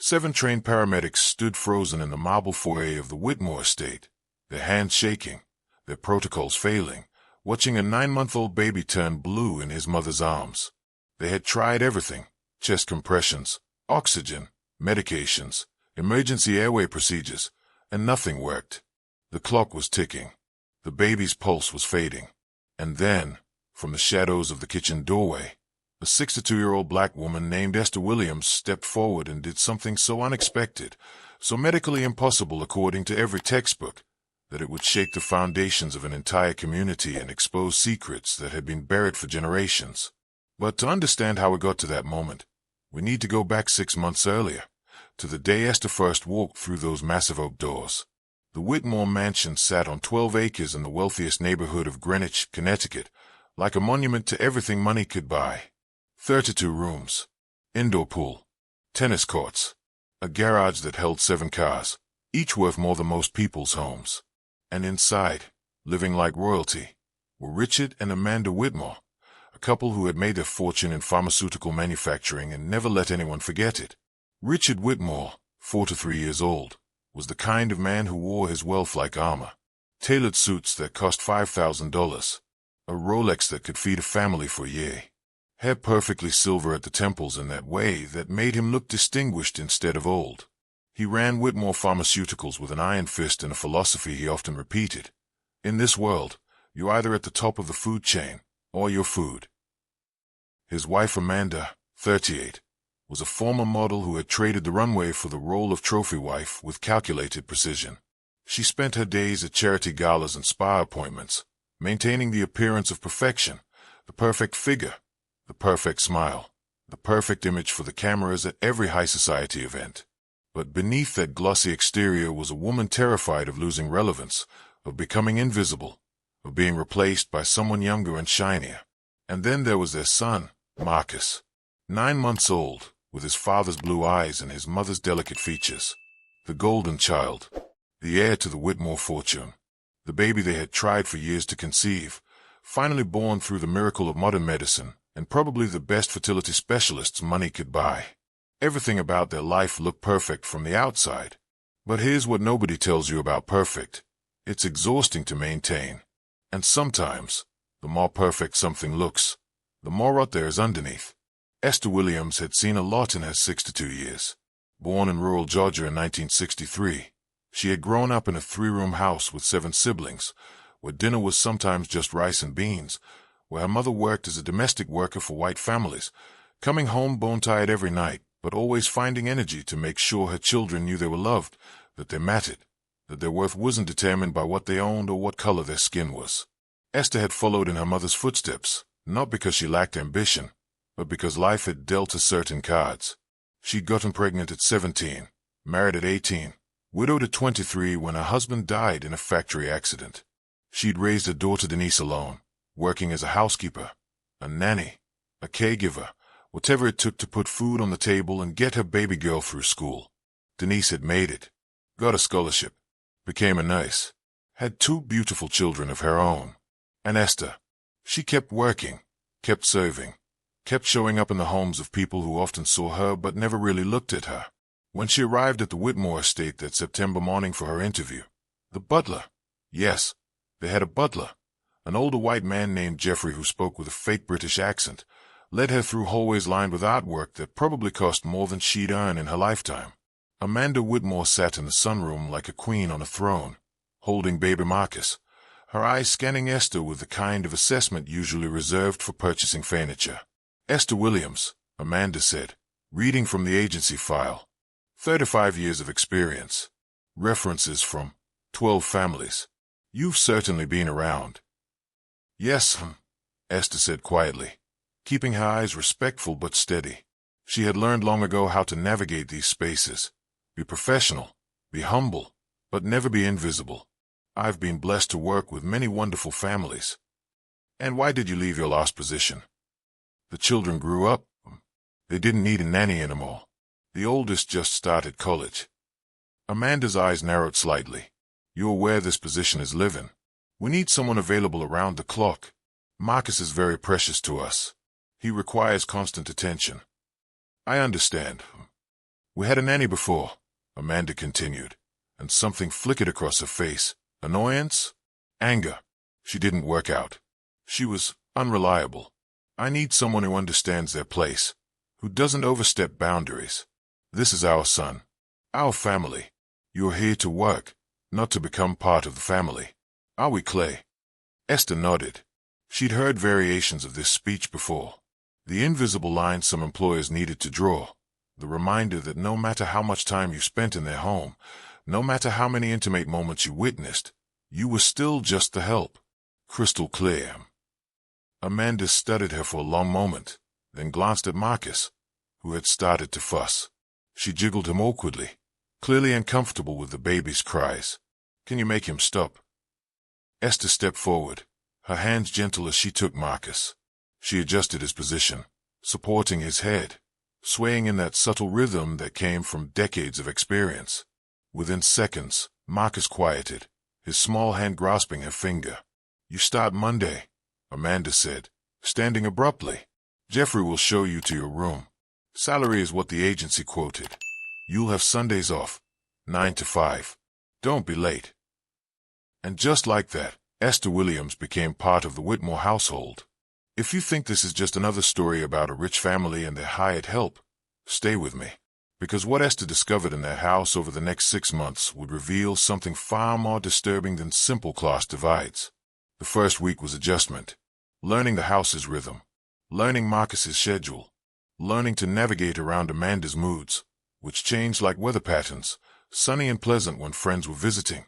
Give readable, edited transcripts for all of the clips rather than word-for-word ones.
7 trained paramedics stood frozen in the marble foyer of the Whitmore estate, their hands shaking, their protocols failing, watching a 9-month-old baby turn blue in his mother's arms. They had tried everything: chest compressions, oxygen, medications, emergency airway procedures, and nothing worked. The clock was ticking. The baby's pulse was fading. And then, from the shadows of the kitchen doorway, a 62-year-old black woman named Esther Williams stepped forward and did something so unexpected, so medically impossible according to every textbook, that it would shake the foundations of an entire community and expose secrets that had been buried for generations. But to understand how it got to that moment, we need to go back 6 months earlier, to the day Esther first walked through those massive oak doors. The Whitmore mansion sat on 12 acres in the wealthiest neighborhood of Greenwich, Connecticut, like a monument to everything money could buy. 32 rooms, indoor pool, tennis courts, a garage that held 7 cars, each worth more than most people's homes. And inside, living like royalty, were Richard and Amanda Whitmore, a couple who had made their fortune in pharmaceutical manufacturing and never let anyone forget it. Richard Whitmore, 43 years old, was the kind of man who wore his wealth like armor. Tailored suits that cost $5,000, a Rolex that could feed a family for a year. Hair perfectly silver at the temples in that way that made him look distinguished instead of old. He ran Whitmore Pharmaceuticals with an iron fist and a philosophy he often repeated: in this world, you're either at the top of the food chain, or you're food. His wife Amanda, 38, was a former model who had traded the runway for the role of trophy wife with calculated precision. She spent her days at charity galas and spa appointments, maintaining the appearance of perfection, the perfect figure, the perfect smile, the perfect image for the cameras at every high society event. But beneath that glossy exterior was a woman terrified of losing relevance, of becoming invisible, of being replaced by someone younger and shinier. And then there was their son, Marcus, 9 months old, with his father's blue eyes and his mother's delicate features. The golden child, the heir to the Whitmore fortune, the baby they had tried for years to conceive, finally born through the miracle of modern medicine, and probably the best fertility specialists money could buy. Everything about their life looked perfect from the outside. But here's what nobody tells you about perfect: it's exhausting to maintain. And sometimes, the more perfect something looks, the more rot there is underneath. Esther Williams had seen a lot in her 62 years. Born in rural Georgia in 1963, she had grown up in a 3-room house with 7 siblings, where dinner was sometimes just rice and beans, where her mother worked as a domestic worker for white families, coming home bone-tired every night, but always finding energy to make sure her children knew they were loved, that they mattered, that their worth wasn't determined by what they owned or what color their skin was. Esther had followed in her mother's footsteps, not because she lacked ambition, but because life had dealt her certain cards. She'd gotten pregnant at 17, married at 18, widowed at 23 when her husband died in a factory accident. She'd raised her daughter Denise alone, working as a housekeeper, a nanny, a caregiver, whatever it took to put food on the table and get her baby girl through school. Denise had made it, got a scholarship, became a nurse, had 2 beautiful children of her own. And Esther, she kept working, kept serving, kept showing up in the homes of people who often saw her but never really looked at her. When she arrived at the Whitmore estate that September morning for her interview, the butler, yes, they had a butler, an older white man named Jeffrey who spoke with a fake British accent, led her through hallways lined with artwork that probably cost more than she'd earn in her lifetime. Amanda Whitmore sat in the sunroom like a queen on a throne, holding baby Marcus, her eyes scanning Esther with the kind of assessment usually reserved for purchasing furniture. Esther Williams, Amanda said, reading from the agency file. 35 years of experience. References from 12 families. You've certainly been around. Yes, Esther said quietly, keeping her eyes respectful but steady. She had learned long ago how to navigate these spaces. Be professional, be humble, but never be invisible. I've been blessed to work with many wonderful families. And why did you leave your last position? The children grew up. They didn't need a nanny anymore. The oldest just started college. Amanda's eyes narrowed slightly. You're aware this position is live-in. We need someone available around the clock. Marcus is very precious to us. He requires constant attention. I understand. We had a nanny before, Amanda continued, and something flickered across her face. Annoyance? Anger. She didn't work out. She was unreliable. I need someone who understands their place, who doesn't overstep boundaries. This is our son. Our family. You're here to work, not to become part of the family. Are we, Clay? Esther nodded. She'd heard variations of this speech before. The invisible line some employers needed to draw. The reminder that no matter how much time you spent in their home, no matter how many intimate moments you witnessed, you were still just the help. Crystal clear. Amanda studied her for a long moment, then glanced at Marcus, who had started to fuss. She jiggled him awkwardly, clearly uncomfortable with the baby's cries. Can you make him stop? Esther stepped forward, her hands gentle as she took Marcus. She adjusted his position, supporting his head, swaying in that subtle rhythm that came from decades of experience. Within seconds, Marcus quieted, his small hand grasping her finger. You start Monday, Amanda said, standing abruptly. Jeffrey will show you to your room. Salary is what the agency quoted. You'll have Sundays off, 9 to 5. Don't be late. And just like that, Esther Williams became part of the Whitmore household. If you think this is just another story about a rich family and their hired help, stay with me. Because what Esther discovered in their house over the next 6 months would reveal something far more disturbing than simple class divides. The first week was adjustment. Learning the house's rhythm. Learning Marcus's schedule. Learning to navigate around Amanda's moods, which changed like weather patterns, sunny and pleasant when friends were visiting,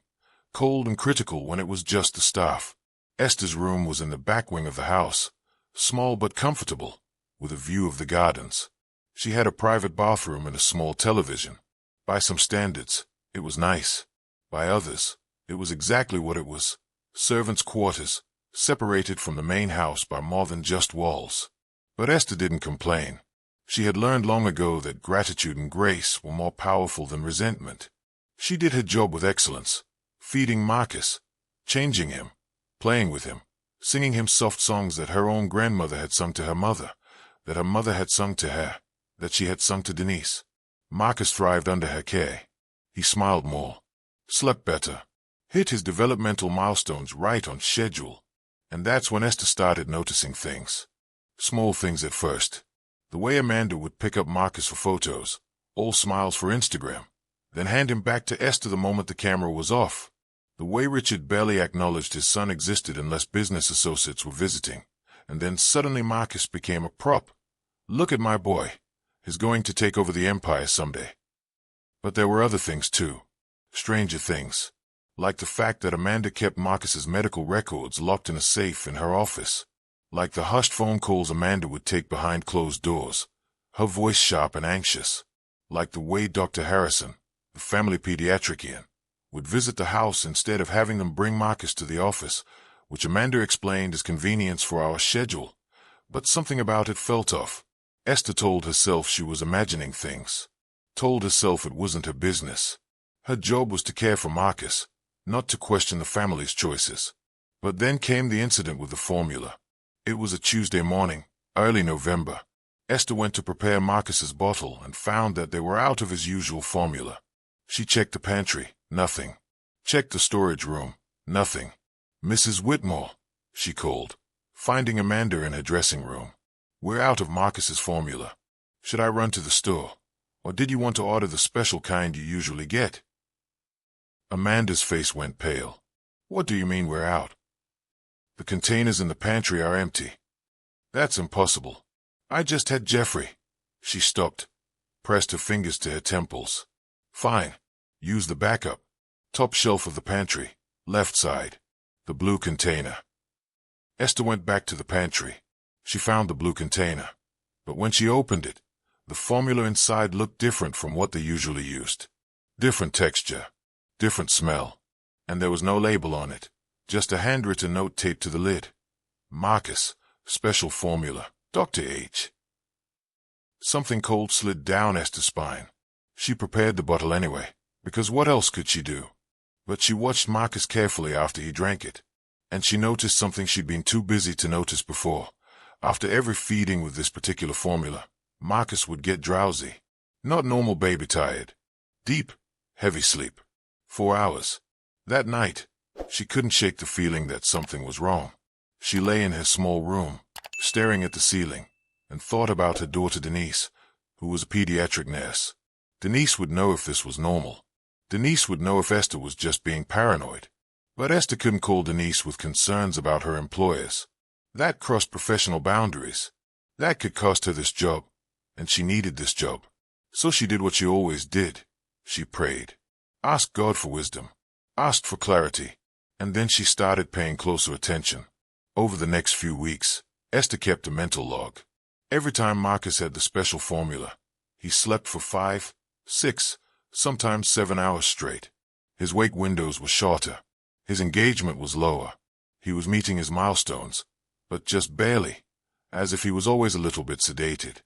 cold and critical when it was just the staff. Esther's room was in the back wing of the house, small but comfortable, with a view of the gardens. She had a private bathroom and a small television. By some standards, it was nice. By others, it was exactly what it was: servants' quarters, separated from the main house by more than just walls. But Esther didn't complain. She had learned long ago that gratitude and grace were more powerful than resentment. She did her job with excellence, feeding Marcus, changing him, playing with him, singing him soft songs that her own grandmother had sung to her mother, that her mother had sung to her, that she had sung to Denise. Marcus thrived under her care. He smiled more, slept better, hit his developmental milestones right on schedule. And that's when Esther started noticing things. Small things at first. The way Amanda would pick up Marcus for photos, all smiles for Instagram, then hand him back to Esther the moment the camera was off. The way Richard barely acknowledged his son existed unless business associates were visiting. And then suddenly Marcus became a prop. Look at my boy. He's going to take over the empire someday. But there were other things too. Stranger things. Like the fact that Amanda kept Marcus's medical records locked in a safe in her office. Like the hushed phone calls Amanda would take behind closed doors, her voice sharp and anxious. Like the way Dr. Harrison, the family pediatrician, would visit the house instead of having them bring Marcus to the office, which Amanda explained as convenience for our schedule. But something about it felt off. Esther told herself she was imagining things. Told herself it wasn't her business. Her job was to care for Marcus, not to question the family's choices. But then came the incident with the formula. It was a Tuesday morning, early November. Esther went to prepare Marcus's bottle and found that they were out of his usual formula. She checked the pantry, nothing. Checked the storage room, nothing. Mrs. Whitmore, she called, finding Amanda in her dressing room. We're out of Marcus's formula. Should I run to the store? Or did you want to order the special kind you usually get? Amanda's face went pale. What do you mean we're out? The containers in the pantry are empty. That's impossible. I just had Jeffrey. She stopped, pressed her fingers to her temples. Fine. Use the backup. Top shelf of the pantry, left side. The blue container. Esther went back to the pantry. She found the blue container. But when she opened it, the formula inside looked different from what they usually used. Different texture. Different smell. And there was no label on it. Just a handwritten note taped to the lid. Marcus, special formula, Dr. H. Something cold slid down Esther's spine. She prepared the bottle anyway, because what else could she do? But she watched Marcus carefully after he drank it, and she noticed something she'd been too busy to notice before. After every feeding with this particular formula, Marcus would get drowsy. Not normal baby tired. Deep, heavy sleep. 4 hours. That night, she couldn't shake the feeling that something was wrong. She lay in her small room, staring at the ceiling, and thought about her daughter Denise, who was a pediatric nurse. Denise would know if this was normal. Denise would know if Esther was just being paranoid. But Esther couldn't call Denise with concerns about her employers. That crossed professional boundaries. That could cost her this job, and she needed this job. So she did what she always did. She prayed. Asked God for wisdom. Asked for clarity. And then she started paying closer attention. Over the next few weeks, Esther kept a mental log. Every time Marcus had the special formula, he slept for 5, 6, sometimes 7 hours straight. His wake windows were shorter. His engagement was lower. He was meeting his milestones, but just barely, as if he was always a little bit sedated.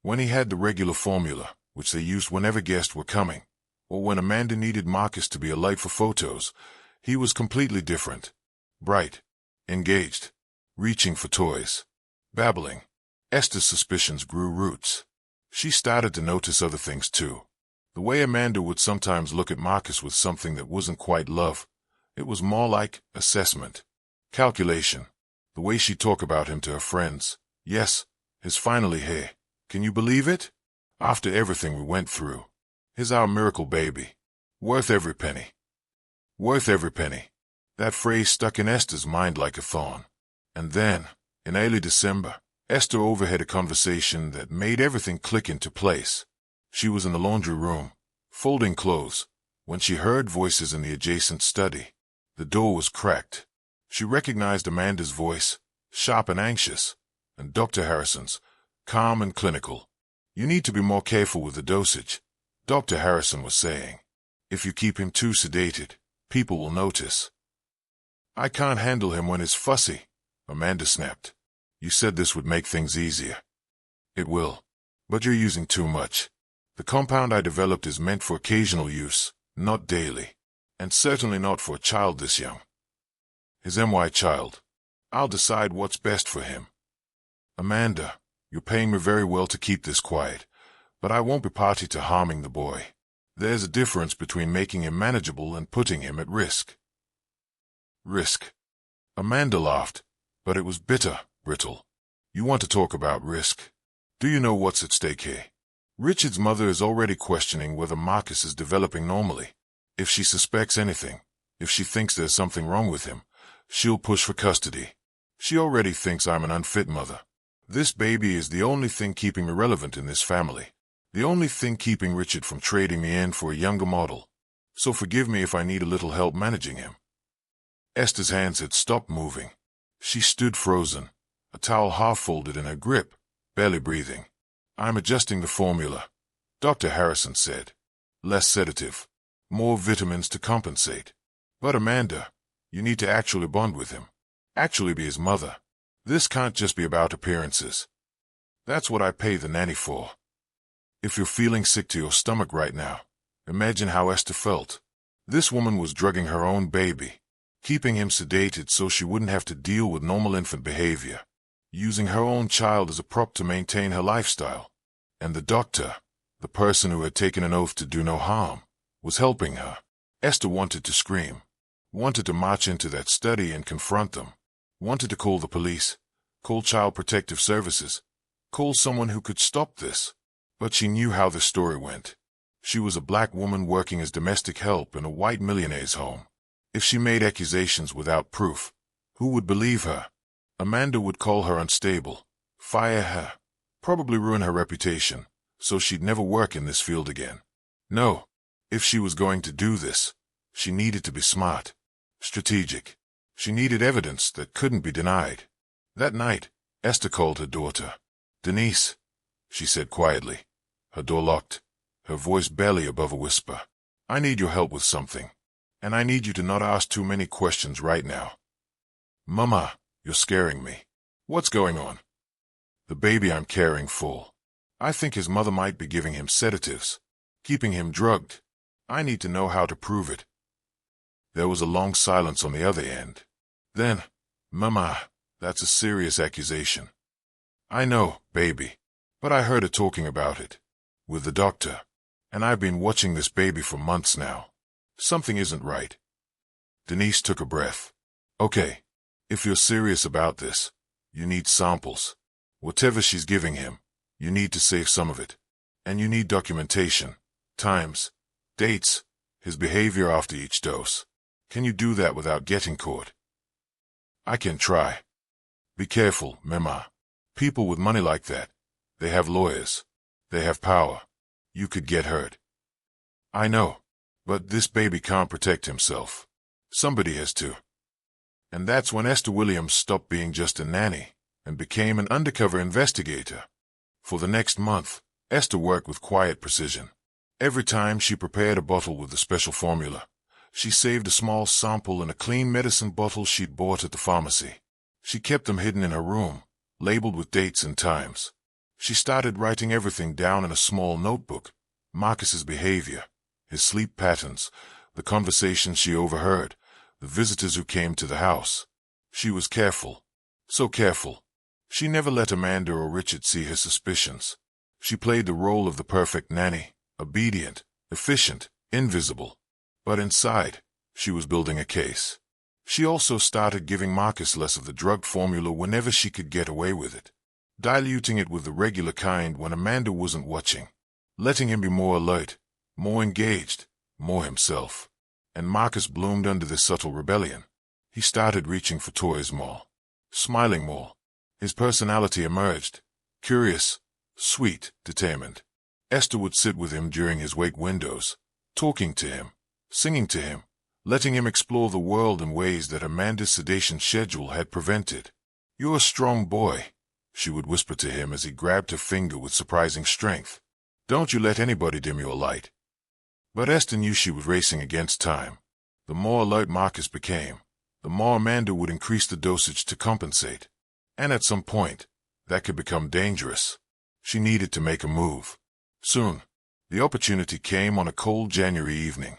When he had the regular formula, which they used whenever guests were coming, or when Amanda needed Marcus to be a light for photos, he was completely different. Bright, engaged, reaching for toys, babbling. Esther's suspicions grew roots. She started to notice other things too. The way Amanda would sometimes look at Marcus with something that wasn't quite love. It was more like assessment, calculation. The way she talked about him to her friends. Yes, he's finally here. Can you believe it? After everything we went through. He's our miracle baby. Worth every penny. Worth every penny. That phrase stuck in Esther's mind like a thorn. And then, in early December, Esther overheard a conversation that made everything click into place. She was in the laundry room, folding clothes, when she heard voices in the adjacent study. The door was cracked. She recognized Amanda's voice, sharp and anxious, and Dr. Harrison's, calm and clinical. You need to be more careful with the dosage, Dr. Harrison was saying. If you keep him too sedated, people will notice. I can't handle him when he's fussy, Amanda snapped. You said this would make things easier. It will. But you're using too much. The compound I developed is meant for occasional use, not daily. And certainly not for a child this young. His MY child. I'll decide what's best for him. Amanda, you're paying me very well to keep this quiet, but I won't be party to harming the boy. There's a difference between making him manageable and putting him at risk. Risk. Amanda laughed, but it was bitter, brittle. You want to talk about risk? Do you know what's at stake here? Richard's mother is already questioning whether Marcus is developing normally. If she suspects anything, if she thinks there's something wrong with him, she'll push for custody. She already thinks I'm an unfit mother. This baby is the only thing keeping me relevant in this family. The only thing keeping Richard from trading me in for a younger model. So forgive me if I need a little help managing him. Esther's hands had stopped moving. She stood frozen, a towel half-folded in her grip, barely breathing. I'm adjusting the formula, Dr. Harrison said. Less sedative. More vitamins to compensate. But Amanda, you need to actually bond with him. Actually be his mother. This can't just be about appearances. That's what I pay the nanny for. If you're feeling sick to your stomach right now, imagine how Esther felt. This woman was drugging her own baby, keeping him sedated so she wouldn't have to deal with normal infant behavior, using her own child as a prop to maintain her lifestyle. And the doctor, the person who had taken an oath to do no harm, was helping her. Esther wanted to scream, wanted to march into that study and confront them, wanted to call the police, call Child Protective Services, call someone who could stop this. But she knew how the story went. She was a black woman working as domestic help in a white millionaire's home. If she made accusations without proof, who would believe her? Amanda would call her unstable, fire her, probably ruin her reputation, so she'd never work in this field again. No. If she was going to do this, she needed to be smart, strategic. She needed evidence that couldn't be denied. That night, Esther called her daughter. Denise, she said quietly. Her door locked, her voice barely above a whisper. I need your help with something, and I need you to not ask too many questions right now. Mama, you're scaring me. What's going on? The baby I'm caring for. I think his mother might be giving him sedatives, keeping him drugged. I need to know how to prove it. There was a long silence on the other end. Then, Mama, that's a serious accusation. I know, baby, but I heard her talking about it. with the doctor. And I've been watching this baby for months now. Something isn't right. Denise took a breath. Okay, if you're serious about this, you need samples. Whatever she's giving him, you need to save some of it. And you need documentation, times, dates, his behavior after each dose. Can you do that without getting caught? I can try. Be careful, Mema. People with money like that, they have lawyers. They have power. You could get hurt. I know, but this baby can't protect himself. Somebody has to. And that's when Esther Williams stopped being just a nanny and became an undercover investigator. For the next month, Esther worked with quiet precision. Every time she prepared a bottle with the special formula, she saved a small sample in a clean medicine bottle she'd bought at the pharmacy. She kept them hidden in her room, labeled with dates and times. She started writing everything down in a small notebook: Marcus's behavior, his sleep patterns, the conversations she overheard, the visitors who came to the house. She was careful, so careful. She never let Amanda or Richard see her suspicions. She played the role of the perfect nanny, obedient, efficient, invisible. But inside, she was building a case. She also started giving Marcus less of the drug formula whenever she could get away with it, diluting it with the regular kind when Amanda wasn't watching, letting him be more alert, more engaged, more himself. And Marcus bloomed under this subtle rebellion. He started reaching for toys more, smiling more. His personality emerged, curious, sweet, determined. Esther would sit with him during his wake windows, talking to him, singing to him, letting him explore the world in ways that Amanda's sedation schedule had prevented. "You're a strong boy," she would whisper to him as he grabbed her finger with surprising strength. "Don't you let anybody dim your light." But Esther knew she was racing against time. The more alert Marcus became, the more Amanda would increase the dosage to compensate. And at some point, that could become dangerous. She needed to make a move. Soon, the opportunity came on a cold January evening.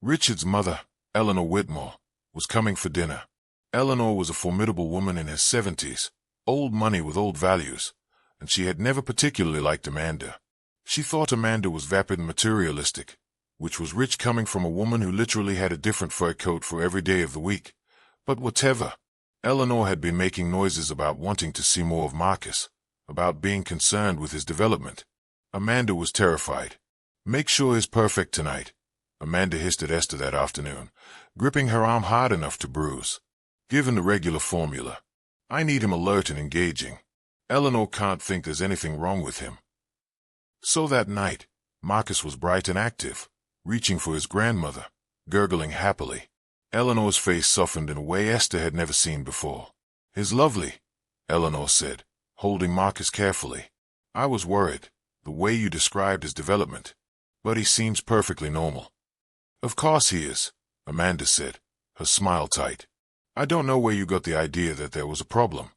Richard's mother, Eleanor Whitmore, was coming for dinner. Eleanor was a formidable woman in her 70s, old money with old values, and she had never particularly liked Amanda. She thought Amanda was vapid and materialistic, which was rich coming from a woman who literally had a different fur coat for every day of the week. But whatever. Eleanor had been making noises about wanting to see more of Marcus, about being concerned with his development. Amanda was terrified. "Make sure he's perfect tonight," Amanda hissed at Esther that afternoon, gripping her arm hard enough to bruise. "Give him the regular formula. I need him alert and engaging. Eleanor can't think there's anything wrong with him." So that night, Marcus was bright and active, reaching for his grandmother, gurgling happily. Eleanor's face softened in a way Esther had never seen before. "He's lovely," Eleanor said, holding Marcus carefully. "I was worried, the way you described his development. But he seems perfectly normal." "Of course he is," Amanda said, her smile tight. "I don't know where you got the idea that there was a problem."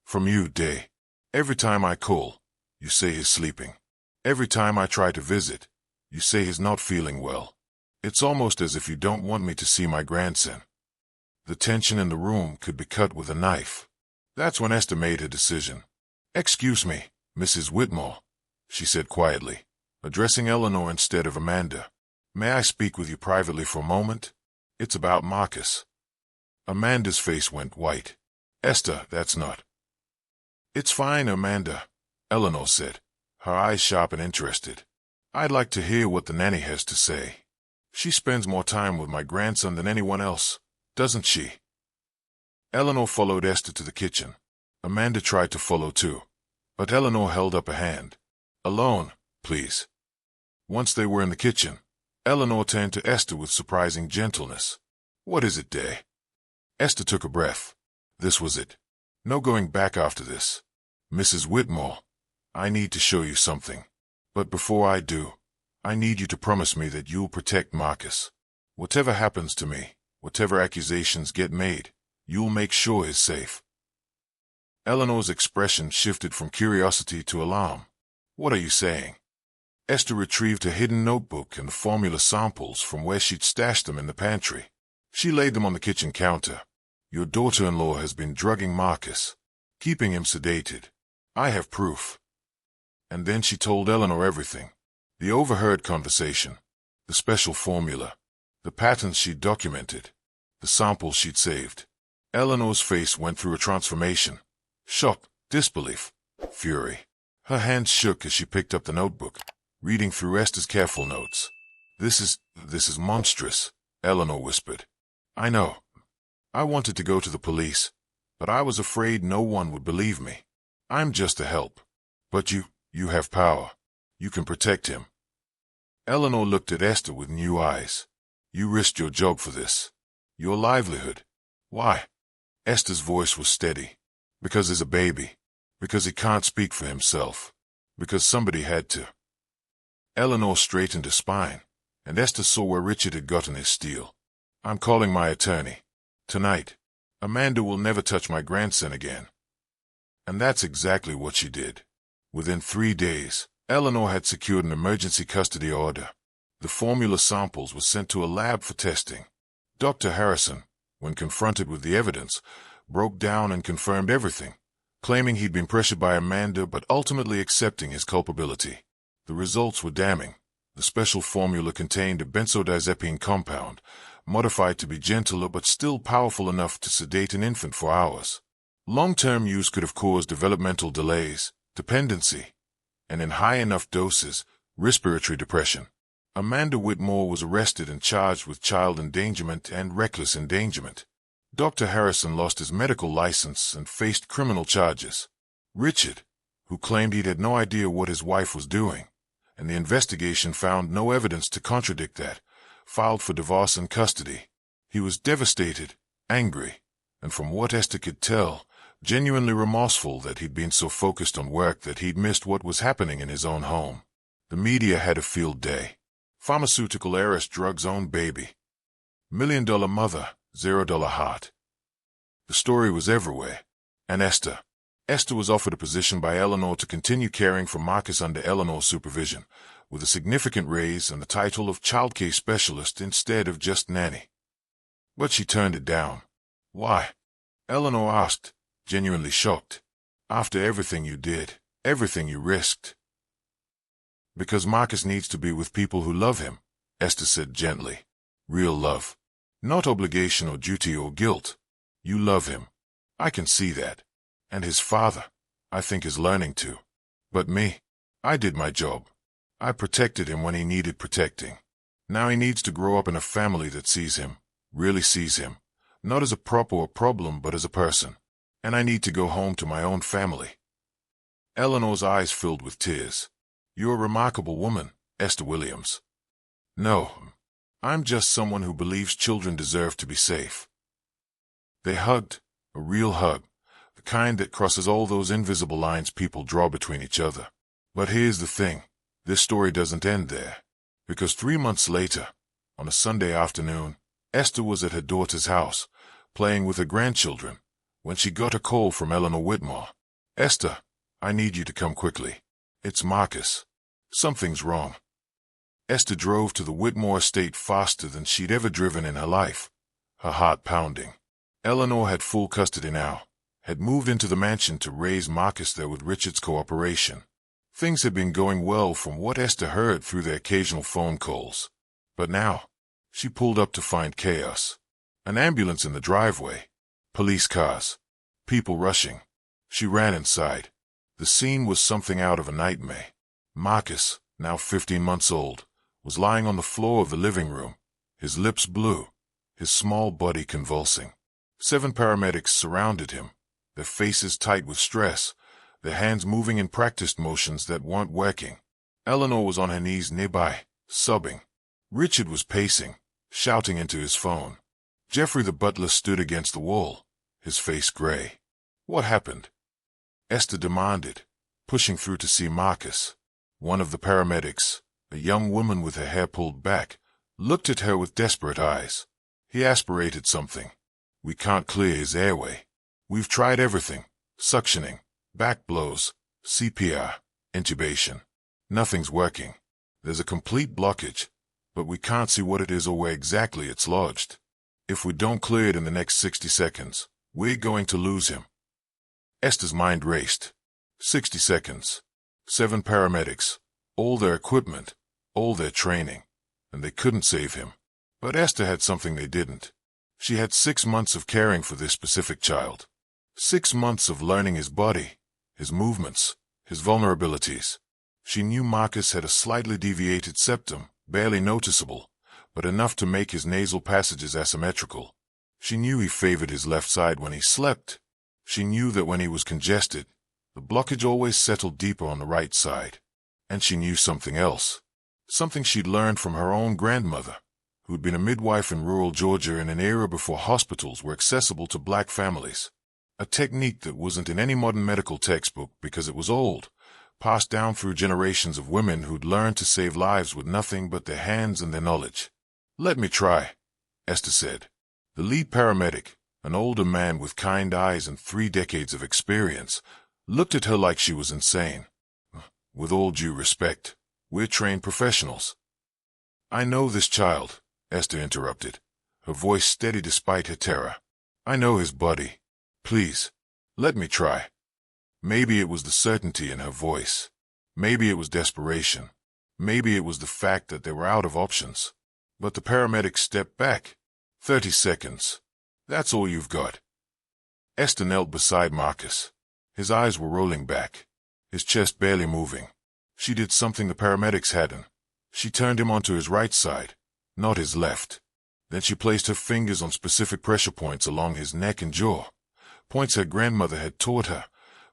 "From you, Day. Every time I call, you say he's sleeping. Every time I try to visit, you say he's not feeling well. It's almost as if you don't want me to see my grandson." The tension in the room could be cut with a knife. That's when Esther made her decision. "Excuse me, Mrs. Whitmore," she said quietly, addressing Eleanor instead of Amanda. "May I speak with you privately for a moment? It's about Marcus." Amanda's face went white. "Esther, that's not—" "It's fine, Amanda," Eleanor said, her eyes sharp and interested. "I'd like to hear what the nanny has to say. She spends more time with my grandson than anyone else, doesn't she?" Eleanor followed Esther to the kitchen. Amanda tried to follow too, but Eleanor held up a hand. "Alone, please." Once they were in the kitchen, Eleanor turned to Esther with surprising gentleness. "What is it, Day?" Esther took a breath. This was it. No going back after this. "Mrs. Whitmore, I need to show you something. But before I do, I need you to promise me that you'll protect Marcus. Whatever happens to me, whatever accusations get made, you'll make sure he's safe." Eleanor's expression shifted from curiosity to alarm. "What are you saying?" Esther retrieved her hidden notebook and the formula samples from where she'd stashed them in the pantry. She laid them on the kitchen counter. "Your daughter-in-law has been drugging Marcus, keeping him sedated. I have proof." And then she told Eleanor everything. The overheard conversation, the special formula, the patterns she'd documented, the samples she'd saved. Eleanor's face went through a transformation. Shock, disbelief, fury. Her hands shook as she picked up the notebook, reading through Esther's careful notes. This is monstrous, Eleanor whispered. I know. I wanted to go to the police, but I was afraid no one would believe me. I'm just a help. But you have power. You can protect him. Eleanor looked at Esther with new eyes. You risked your job for this. Your livelihood. Why? Esther's voice was steady. Because he's a baby. Because he can't speak for himself. Because somebody had to. Eleanor straightened her spine, and Esther saw where Richard had gotten his steel. I'm calling my attorney. Tonight. Amanda will never touch my grandson again. And that's exactly what she did. Within 3 days, Eleanor had secured an emergency custody order. The formula samples were sent to a lab for testing. Dr. Harrison, when confronted with the evidence, broke down and confirmed everything, claiming he'd been pressured by Amanda but ultimately accepting his culpability. The results were damning. The special formula contained a benzodiazepine compound, modified to be gentler but still powerful enough to sedate an infant for hours. Long-term use could have caused developmental delays, dependency, and in high enough doses, respiratory depression. Amanda Whitmore was arrested and charged with child endangerment and reckless endangerment. Dr. Harrison lost his medical license and faced criminal charges. Richard, who claimed he'd had no idea what his wife was doing, and the investigation found no evidence to contradict that, filed for divorce and custody. He was devastated, angry, and from what Esther could tell, genuinely remorseful that he'd been so focused on work that he'd missed what was happening in his own home. The media had a field day. Pharmaceutical heiress drugs own baby. $1 million mother, $0 heart. The story was everywhere. And Esther was offered a position by Eleanor to continue caring for Marcus under Eleanor's supervision, with a significant raise and the title of child care specialist instead of just nanny. But she turned it down. Why? Eleanor asked, genuinely shocked. After everything you did, everything you risked. Because Marcus needs to be with people who love him, Esther said gently. Real love. Not obligation or duty or guilt. You love him. I can see that. And his father, I think, is learning to. But me, I did my job. I protected him when he needed protecting. Now he needs to grow up in a family that sees him, really sees him, not as a prop or a problem, but as a person. And I need to go home to my own family. Eleanor's eyes filled with tears. You're a remarkable woman, Esther Williams. No, I'm just someone who believes children deserve to be safe. They hugged, a real hug, the kind that crosses all those invisible lines people draw between each other. But here's the thing, this story doesn't end there. Because 3 months later, on a Sunday afternoon, Esther was at her daughter's house, playing with her grandchildren, when she got a call from Eleanor Whitmore. Esther, I need you to come quickly. It's Marcus. Something's wrong. Esther drove to the Whitmore estate faster than she'd ever driven in her life, her heart pounding. Eleanor had full custody now, had moved into the mansion to raise Marcus there with Richard's cooperation. Things had been going well from what Esther heard through their occasional phone calls. But now, she pulled up to find chaos. An ambulance in the driveway. Police cars. People rushing. She ran inside. The scene was something out of a nightmare. Marcus, now 15 months old, was lying on the floor of the living room, his lips blue, his small body convulsing. 7 paramedics surrounded him, their faces tight with stress, their hands moving in practiced motions that weren't working. Eleanor was on her knees nearby, sobbing. Richard was pacing, shouting into his phone. Jeffrey the butler stood against the wall, his face gray. What happened? Esther demanded, pushing through to see Marcus. One of the paramedics, a young woman with her hair pulled back, looked at her with desperate eyes. He aspirated something. We can't clear his airway. We've tried everything. Suctioning, back blows, CPR, intubation. Nothing's working. There's a complete blockage, but we can't see what it is or where exactly it's lodged. If we don't clear it in the next 60 seconds, we're going to lose him. Esther's mind raced. 60 seconds. 7 paramedics, all their equipment, all their training, and they couldn't save him. But Esther had something they didn't. She had 6 months of caring for this specific child. 6 months of learning his body, his movements, his vulnerabilities. She knew Marcus had a slightly deviated septum, barely noticeable, but enough to make his nasal passages asymmetrical. She knew he favored his left side when he slept. She knew that when he was congested, the blockage always settled deeper on the right side. And she knew something else. Something she'd learned from her own grandmother, who'd been a midwife in rural Georgia in an era before hospitals were accessible to black families. A technique that wasn't in any modern medical textbook because it was old, passed down through generations of women who'd learned to save lives with nothing but their hands and their knowledge. "Let me try," Esther said. The lead paramedic, an older man with kind eyes and 3 decades of experience, looked at her like she was insane. "With all due respect, we're trained professionals." "I know this child," Esther interrupted, her voice steady despite her terror. "I know his body. Please, let me try." Maybe it was the certainty in her voice. Maybe it was desperation. Maybe it was the fact that they were out of options. But the paramedic stepped back. 30 seconds. That's all you've got." Esther knelt beside Marcus. His eyes were rolling back, his chest barely moving. She did something the paramedics hadn't. She turned him onto his right side, not his left. Then she placed her fingers on specific pressure points along his neck and jaw, points her grandmother had taught her,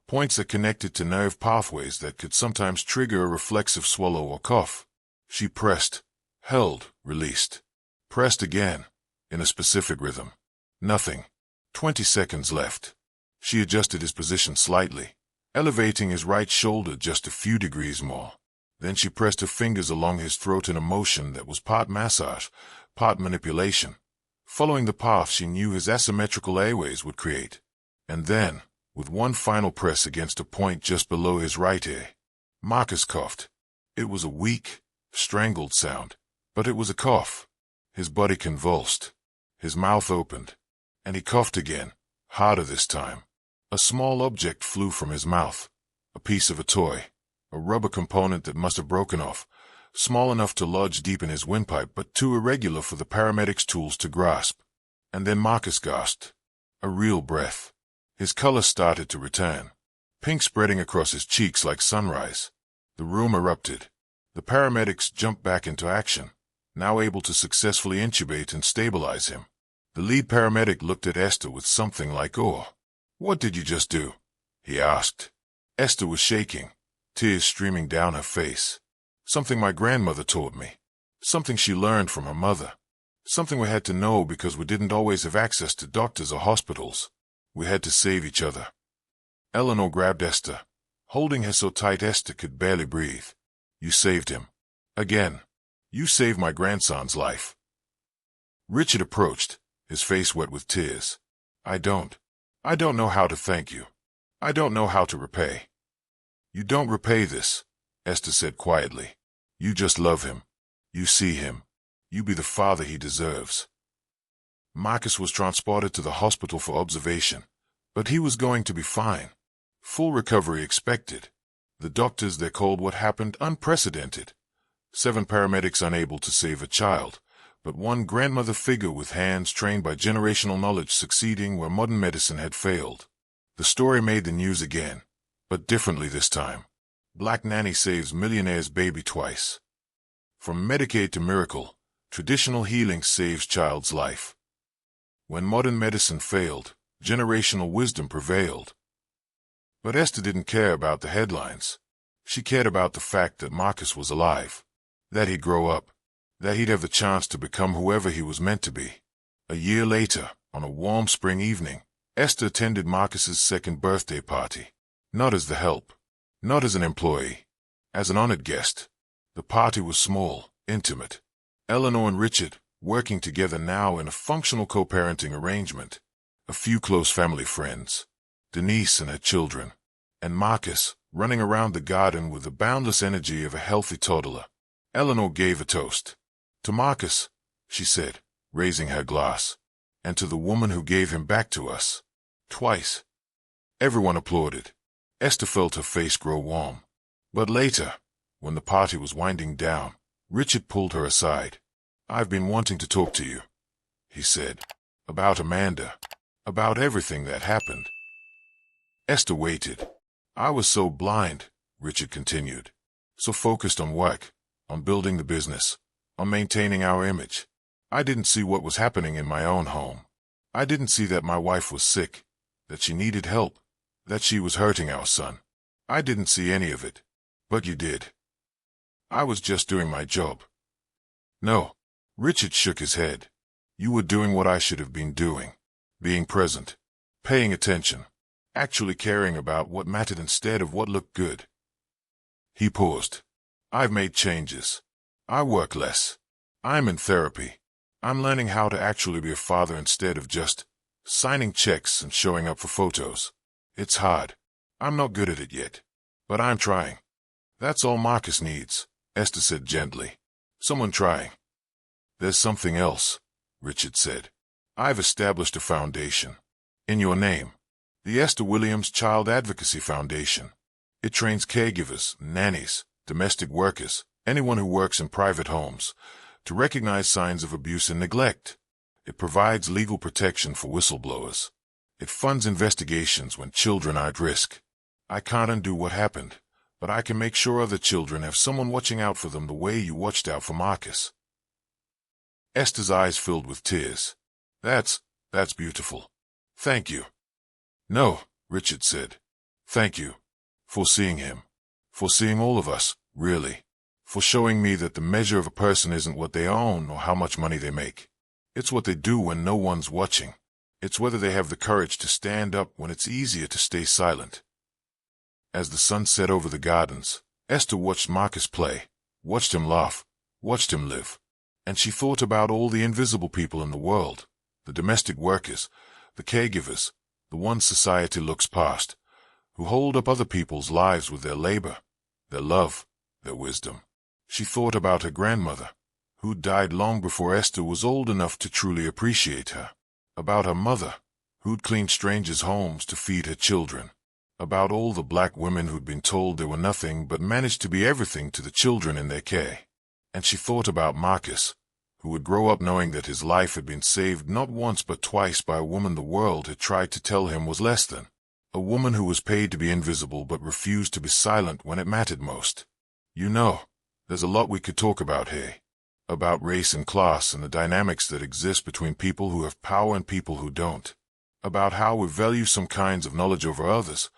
points that connected to nerve pathways that could sometimes trigger a reflexive swallow or cough. She pressed, held, released. Pressed again, in a specific rhythm. Nothing. 20 seconds left. She adjusted his position slightly, elevating his right shoulder just a few degrees more. Then she pressed her fingers along his throat in a motion that was part massage, part manipulation, following the path she knew his asymmetrical airways would create. And then, with one final press against a point just below his right ear, Marcus coughed. It was a weak, strangled sound, but it was a cough. His body convulsed. His mouth opened, and he coughed again, harder this time. A small object flew from his mouth, a piece of a toy, a rubber component that must have broken off, small enough to lodge deep in his windpipe but too irregular for the paramedic's tools to grasp. And then Marcus gasped. A real breath. His color started to return, pink spreading across his cheeks like sunrise. The room erupted. The paramedics jumped back into action, now able to successfully intubate and stabilize him. The lead paramedic looked at Esther with something like awe. "What did you just do?" he asked. Esther was shaking, tears streaming down her face. "Something my grandmother taught me. Something she learned from her mother. Something we had to know because we didn't always have access to doctors or hospitals. We had to save each other." Eleanor grabbed Esther, holding her so tight Esther could barely breathe. "You saved him. Again. You saved my grandson's life." Richard approached, his face wet with tears. I don't know how to thank you. I don't know how to repay." "You don't repay this," Esther said quietly. "You just love him. You see him. You be the father he deserves." Marcus was transported to the hospital for observation, but he was going to be fine. Full recovery expected. The doctors there called what happened unprecedented. 7 paramedics unable to save a child, but one grandmother figure with hands trained by generational knowledge succeeding where modern medicine had failed. The story made the news again, but differently this time. Black nanny saves millionaire's baby twice. From Medicaid to miracle, traditional healing saves child's life. When modern medicine failed, generational wisdom prevailed. But Esther didn't care about the headlines. She cared about the fact that Marcus was alive, that he'd grow up, that he'd have the chance to become whoever he was meant to be. A year later, on a warm spring evening, Esther attended Marcus's 2nd birthday party. Not as the help, not as an employee, as an honored guest. The party was small, intimate. Eleanor and Richard, working together now in a functional co-parenting arrangement. A few close family friends. Denise and her children. And Marcus, running around the garden with the boundless energy of a healthy toddler. Eleanor gave a toast. "To Marcus," she said, raising her glass. "And to the woman who gave him back to us." Twice. Everyone applauded. Esther felt her face grow warm. But later, when the party was winding down, Richard pulled her aside. "I've been wanting to talk to you," he said. "About Amanda. About everything that happened." Esther waited. "I was so blind," Richard continued. "So focused on work, on building the business, on maintaining our image. I didn't see what was happening in my own home. I didn't see that my wife was sick, that she needed help, that she was hurting our son. I didn't see any of it. But you did. I was just doing my job." "No." Richard shook his head. "You were doing what I should have been doing. Being present. Paying attention. Actually caring about what mattered instead of what looked good." He paused. "I've made changes. I work less. I'm in therapy. I'm learning how to actually be a father instead of just signing checks and showing up for photos. It's hard. I'm not good at it yet. But I'm trying. That's all Marcus needs," Esther said gently. "Someone trying." "There's something else," Richard said. "I've established a foundation. In your name. The Esther Williams Child Advocacy Foundation. It trains caregivers, nannies, domestic workers, anyone who works in private homes, to recognize signs of abuse and neglect. It provides legal protection for whistleblowers. It funds investigations when children are at risk. I can't undo what happened, but I can make sure other children have someone watching out for them the way you watched out for Marcus." Esther's eyes filled with tears. That's beautiful. Thank you." "No," Richard said. "Thank you. For seeing him. For seeing all of us, really. For showing me that the measure of a person isn't what they own or how much money they make. It's what they do when no one's watching. It's whether they have the courage to stand up when it's easier to stay silent." As the sun set over the gardens, Esther watched Marcus play, watched him laugh, watched him live. And she thought about all the invisible people in the world, the domestic workers, the caregivers, the ones society looks past, who hold up other people's lives with their labor, their love, their wisdom. She thought about her grandmother, who died long before Esther was old enough to truly appreciate her. About her mother, who'd cleaned strangers' homes to feed her children. About all the black women who'd been told they were nothing but managed to be everything to the children in their care. And she thought about Marcus, who would grow up knowing that his life had been saved not once but twice by a woman the world had tried to tell him was less than. A woman who was paid to be invisible but refused to be silent when it mattered most. You know, there's a lot we could talk about here. About race and class and the dynamics that exist between people who have power and people who don't. About how we value some kinds of knowledge over others.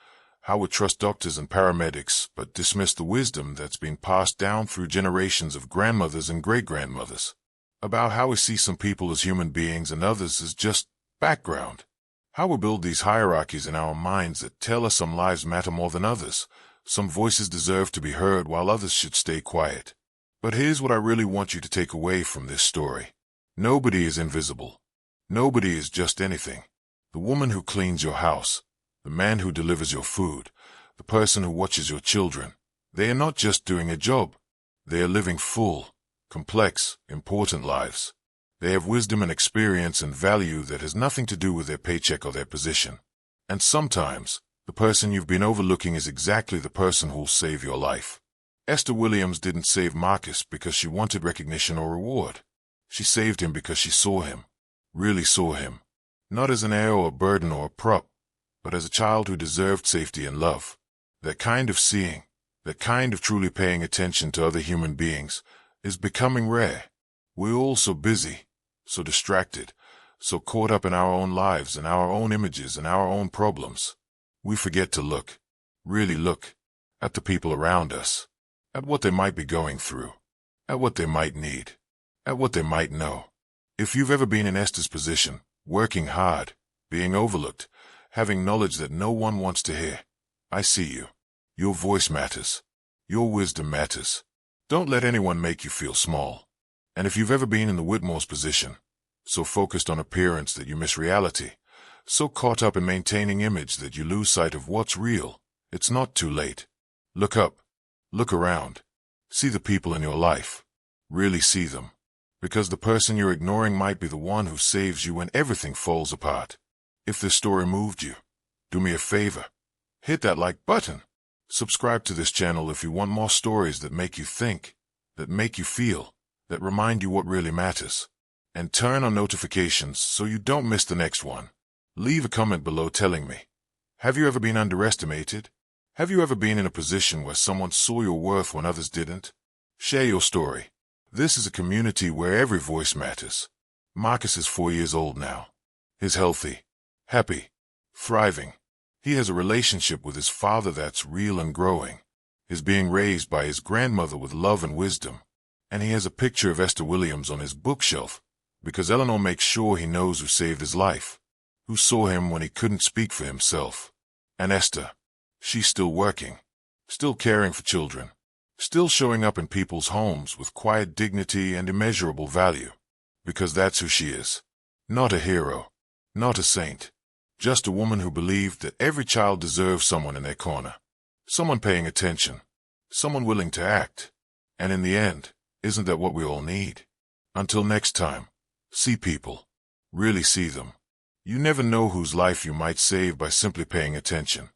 How we trust doctors and paramedics but dismiss the wisdom that's been passed down through generations of grandmothers and great-grandmothers. About how we see some people as human beings and others as just background. How we build these hierarchies in our minds that tell us some lives matter more than others, some voices deserve to be heard while others should stay quiet. But here's what I really want you to take away from this story. Nobody is invisible. Nobody is just anything. The woman who cleans your house, the man who delivers your food, the person who watches your children, they are not just doing a job. They are living full, complex, important lives. They have wisdom and experience and value that has nothing to do with their paycheck or their position. And sometimes, the person you've been overlooking is exactly the person who'll save your life. Esther Williams didn't save Marcus because she wanted recognition or reward. She saved him because she saw him, really saw him, not as an heir or a burden or a prop, but as a child who deserved safety and love. That kind of seeing, that kind of truly paying attention to other human beings, is becoming rare. We're all so busy, so distracted, so caught up in our own lives and our own images and our own problems. We forget to look, really look, at the people around us, at what they might be going through, at what they might need, at what they might know. If you've ever been in Esther's position, working hard, being overlooked, having knowledge that no one wants to hear, I see you. Your voice matters. Your wisdom matters. Don't let anyone make you feel small. And if you've ever been in the Whitmore's position, so focused on appearance that you miss reality, so caught up in maintaining image that you lose sight of what's real, it's not too late. Look up. Look around. See the people in your life. Really see them. Because the person you're ignoring might be the one who saves you when everything falls apart. If this story moved you, do me a favor. Hit that like button. Subscribe to this channel if you want more stories that make you think, that make you feel, that remind you what really matters. And turn on notifications so you don't miss the next one. Leave a comment below telling me, have you ever been underestimated? Have you ever been in a position where someone saw your worth when others didn't? Share your story. This is a community where every voice matters. Marcus is 4 years old now. He's healthy, happy, thriving. He has a relationship with his father that's real and growing. He's being raised by his grandmother with love and wisdom. And he has a picture of Esther Williams on his bookshelf because Eleanor makes sure he knows who saved his life, who saw him when he couldn't speak for himself. And Esther, she's still working, still caring for children, still showing up in people's homes with quiet dignity and immeasurable value. Because that's who she is. Not a hero, not a saint, just a woman who believed that every child deserves someone in their corner, someone paying attention, someone willing to act. And in the end, isn't that what we all need? Until next time, see people. Really see them. You never know whose life you might save by simply paying attention.